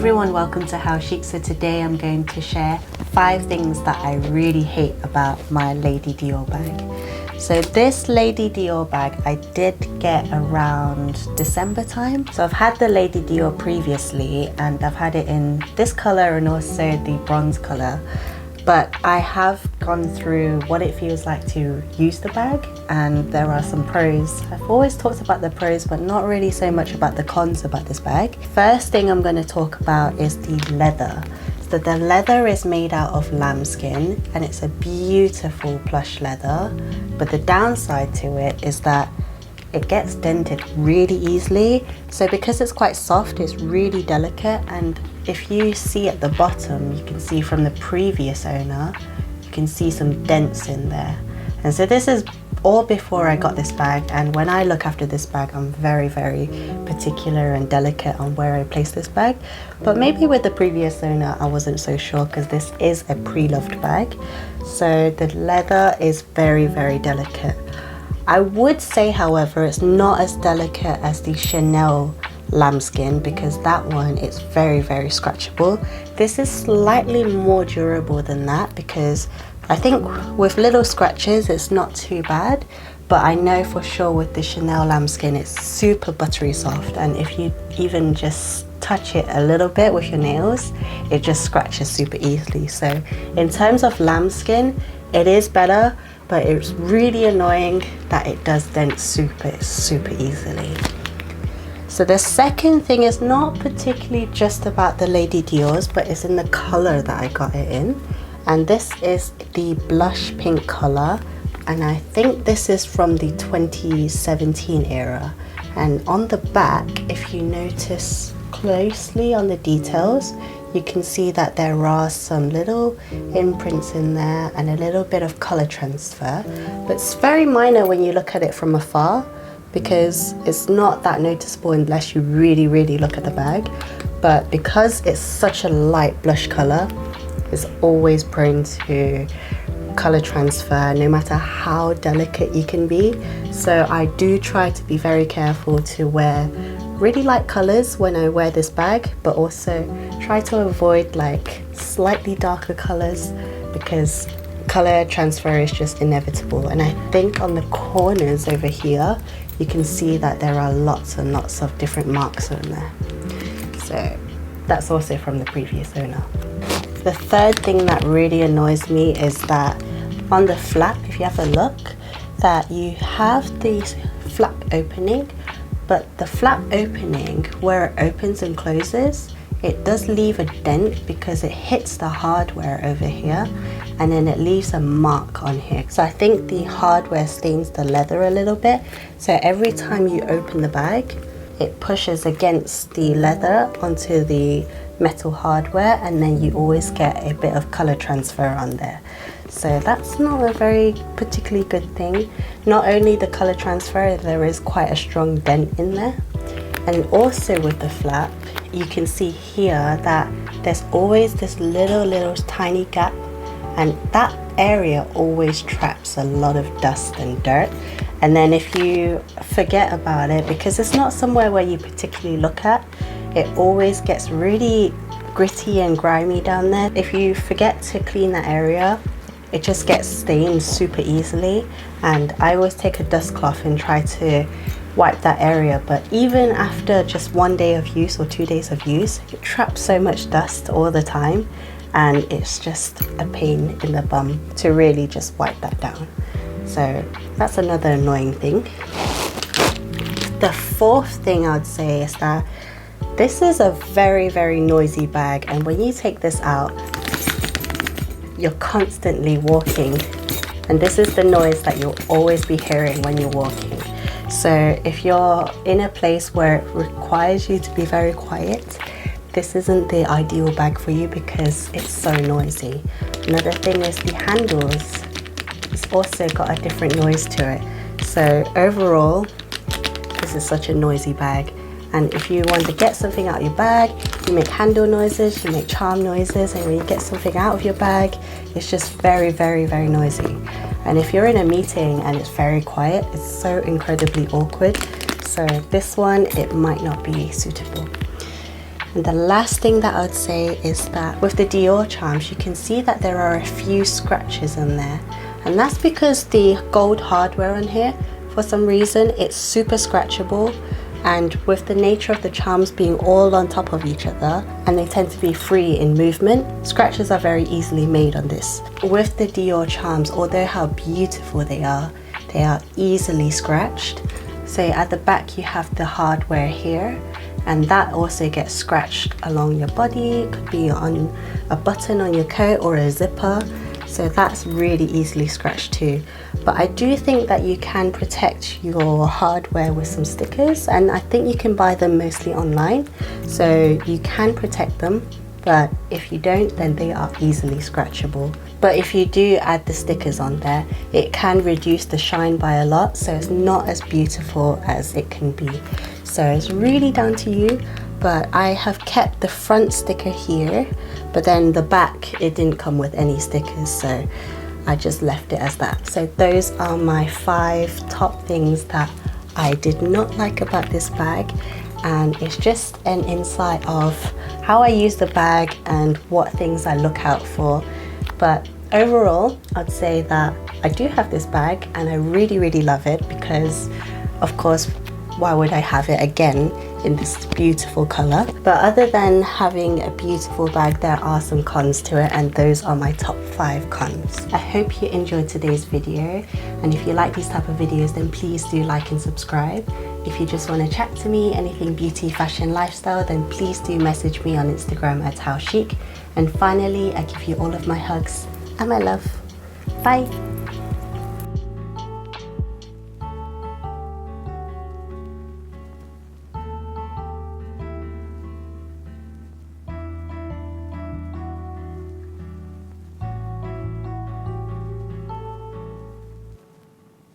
everyone, welcome to hauchicyt. So today I'm going to share 5 things that I really hate about my Lady Dior bag. So this Lady Dior bag I did get around December time. So I've had the Lady Dior previously and I've had it in this color and also the bronze color. But I have gone through what it feels like to use the bag, and there are some pros. I've always talked about the pros, but not really so much about the cons about this bag. First thing I'm going to talk about is the leather. So the leather is made out of lambskin and it's a beautiful plush leather, but the downside to it is that it gets dented really easily. So because it's quite soft, it's really delicate, and if you see at the bottom, you can see from the previous owner, you can see some dents in there. And so this is all before I got this bag, and when I look after this bag, I'm very particular and delicate on where I place this bag. But maybe with the previous owner, I wasn't so sure because this is a pre-loved bag. So the leather is very delicate. I would say, however, it's not as delicate as the Chanel lambskin, because that one is very scratchable. This is slightly more durable than that, because I think with little scratches it's not too bad, but I know for sure with the Chanel lambskin it's super buttery soft, and if you even just touch it a little bit with your nails, it just scratches super easily. So in terms of lambskin, it is better, but it's really annoying that it does dent super easily. So the second thing is not particularly just about the Lady Dior's, but it's in the color that I got it in. And this is the blush pink color, and I think this is from the 2017 era. And on the back, if you notice closely on the details, you can see that there are some little imprints in there and a little bit of color transfer, but it's very minor when you look at it from afar, because it's not that noticeable unless you really look at the bag. But because it's such a light blush color, it's always prone to color transfer no matter how delicate you can be. So I do try to be very careful to wear really light colors when I wear this bag, but also try to avoid like slightly darker colors, because color transfer is just inevitable. And I think on the corners over here you can see that there are lots and lots of different marks on there. So that's also from the previous owner. The third thing that really annoys me is that on the flap, if you have a look, that you have the flap opening, but the flap opening, where it opens and closes, it does leave a dent because it hits the hardware over here, and then it leaves a mark on here. So I think the hardware stains the leather a little bit, so every time you open the bag, it pushes against the leather onto the metal hardware, and then you always get a bit of color transfer on there. So that's not a very particularly good thing. Not only the color transfer, there is quite a strong dent in there. And also with the flap, you can see here that there's always this little tiny gap, and that area always traps a lot of dust and dirt. And then if you forget about it, because it's not somewhere where you particularly look at, it always gets really gritty and grimy down there. If you forget to clean that area, it just gets stained super easily. And I always take a dust cloth and try to wipe that area, but even after just 1 day of use or 2 days of use, it traps so much dust all the time, and it's just a pain in the bum to really just wipe that down. So that's another annoying thing. The fourth thing I'd say is that this is a very noisy bag, and when you take this out, you're constantly walking, and this is the noise that you'll always be hearing when you're walking. So if you're in a place where it requires you to be very quiet, this isn't the ideal bag for you because it's so noisy. Another thing is the handles. It's also got a different noise to it. So overall, this is such a noisy bag. And if you want to get something out of your bag, you make handle noises, you make charm noises, and when you get something out of your bag, it's just very noisy. And if you're in a meeting and it's very quiet, it's so incredibly awkward. So this one, it might not be suitable. And the last thing that I'd say is that with the Dior charms, you can see that there are a few scratches on there. And that's because the gold hardware on here, for some reason, it's super scratchable. And with the nature of the charms being all on top of each other, and they tend to be free in movement, scratches are very easily made on this. With the Dior charms, although how beautiful they are easily scratched. So at the back you have the hardware here, and that also gets scratched along your body. It could be on a button on your coat or a zipper, so that's really easily scratched too. But I do think that you can protect your hardware with some stickers, and I think you can buy them mostly online, so you can protect them. But if you don't, then they are easily scratchable. But if you do add the stickers on there, it can reduce the shine by a lot, so it's not as beautiful as it can be. So it's really down to you, but I have kept the front sticker here, but then the back, it didn't come with any stickers, so I just left it as that. So those are my 5 top things that I did not like about this bag, and it's just an insight of how I use the bag and what things I look out for. But overall, I'd say that I do have this bag and I really love it, because of course, why would I have it again in this beautiful color? But other than having a beautiful bag, there are some cons to it, and those are my top 5 cons. I hope you enjoyed today's video, and if you like these type of videos, then please do like and subscribe. If you just want to chat to me, anything beauty, fashion, lifestyle, then please do message me on Instagram at hauchicyt. And finally, I give you all of my hugs and my love. Bye.